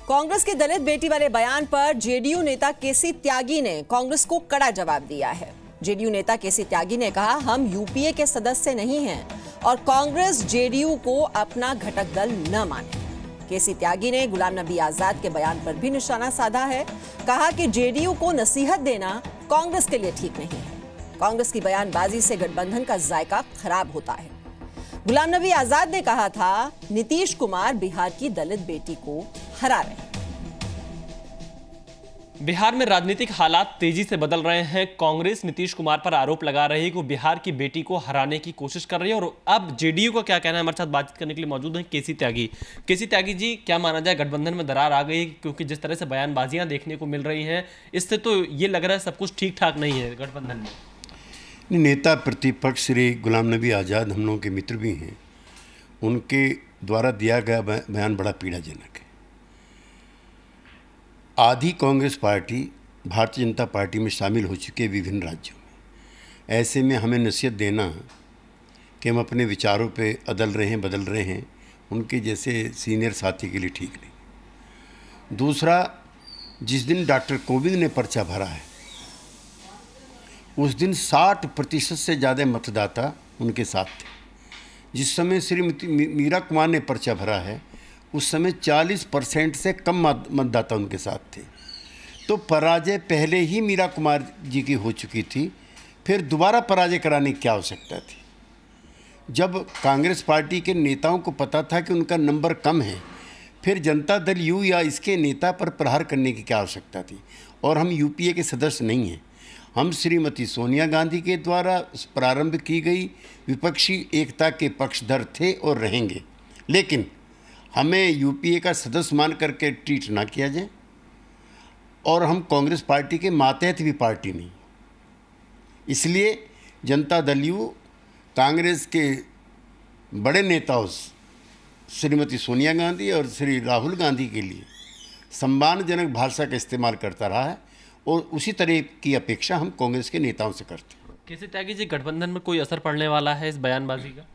कांग्रेस की दलित बेटी वाले बयान पर जेडीयू नेता केसी त्यागी ने कांग्रेस को कड़ा जवाब दिया है। जेडीयू नेता केसी त्यागी ने कहा, हम यूपीए के सदस्य नहीं हैं और कांग्रेस जेडीयू को अपना घटक दल न माने। केसी त्यागी ने गुलाम नबी आजाद के बयान पर भी निशाना साधा है। कहा कि जेडीयू को नसीहत देना कांग्रेस के लिए ठीक नहीं है। कांग्रेस की बयानबाजी से गठबंधन का जायका खराब होता है। गुलाम नबी आजाद ने कहा था, नीतीश कुमार बिहार की दलित बेटी को हरा रहे हैं। बिहार में राजनीतिक हालात तेजी से बदल रहे हैं। कांग्रेस नीतीश कुमार पर आरोप लगा रही है कि वो बिहार की बेटी को हराने की कोशिश कर रही है। और अब जेडीयू का क्या कहना है, हमारे साथ बातचीत करने के लिए मौजूद हैं केसी त्यागी। केसी त्यागी जी, क्या माना जाए, गठबंधन में दरार आ गई? क्योंकि जिस तरह से बयानबाजियां देखने को मिल रही हैं, इससे तो ये लग रहा है सब कुछ ठीक ठाक नहीं है गठबंधन में। नेता प्रतिपक्ष श्री गुलाम नबी आज़ाद हम लोगों के मित्र भी हैं। उनके द्वारा दिया गया बयान बड़ा पीड़ाजनक है। आधी कांग्रेस पार्टी भारतीय जनता पार्टी में शामिल हो चुकी है विभिन्न राज्यों में। ऐसे में हमें नसीहत देना कि हम अपने विचारों पे बदल रहे हैं, उनके जैसे सीनियर साथी के लिए ठीक नहीं। दूसरा, जिस दिन डॉक्टर कोविंद ने पर्चा भरा है, उस दिन 60% से ज़्यादा मतदाता उनके साथ थे। जिस समय श्रीमती मीरा कुमार ने पर्चा भरा है, उस समय 40% से कम मतदाता उनके साथ थे। तो पराजय पहले ही मीरा कुमार जी की हो चुकी थी, फिर दोबारा पराजय कराने की क्या आवश्यकता थी? जब कांग्रेस पार्टी के नेताओं को पता था कि उनका नंबर कम है, फिर जनता दल यू या इसके नेता पर प्रहार करने की क्या आवश्यकता थी? और हम यूपीए के सदस्य नहीं हैं। हम श्रीमती सोनिया गांधी के द्वारा प्रारंभ की गई विपक्षी एकता के पक्षधर थे और रहेंगे, लेकिन हमें यूपीए का सदस्य मान करके ट्रीट ना किया जाए। और हम कांग्रेस पार्टी के मातहत भी पार्टी नहीं। इसलिए जनता दल यू कांग्रेस के बड़े नेताओं श्रीमती सोनिया गांधी और श्री राहुल गांधी के लिए सम्मानजनक भाषा का इस्तेमाल करता रहा है और उसी तरह की अपेक्षा हम कांग्रेस के नेताओं से करते हैं। केसी त्यागी जी, गठबंधन में कोई असर पड़ने वाला है इस बयानबाजी का?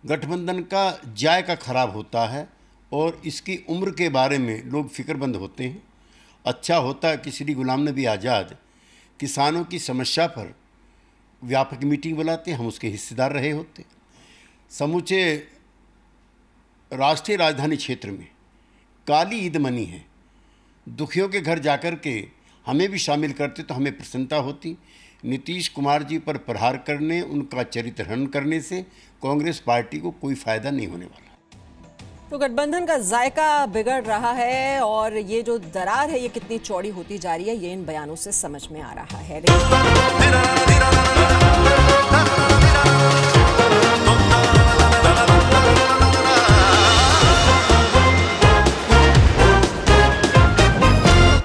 गठबंधन का जायका खराब होता है और इसकी उम्र के बारे में लोग फिक्रमंद होते हैं। अच्छा होता है कि श्री गुलाम नबी आज़ाद किसानों की समस्या पर व्यापक मीटिंग बुलाते, हम उसके हिस्सेदार रहे होते। समूचे राष्ट्रीय राजधानी क्षेत्र में काली ईद मनी है। दुखियों के घर जाकर के हमें भी शामिल करते तो हमें प्रसन्नता होती। नीतीश कुमार जी पर प्रहार करने, उनका चरित्र हनन करने से कांग्रेस पार्टी को कोई फायदा नहीं होने वाला। तो गठबंधन का जायका बिगड़ रहा है और ये जो दरार है ये कितनी चौड़ी होती जा रही है, ये इन बयानों से समझ में आ रहा है।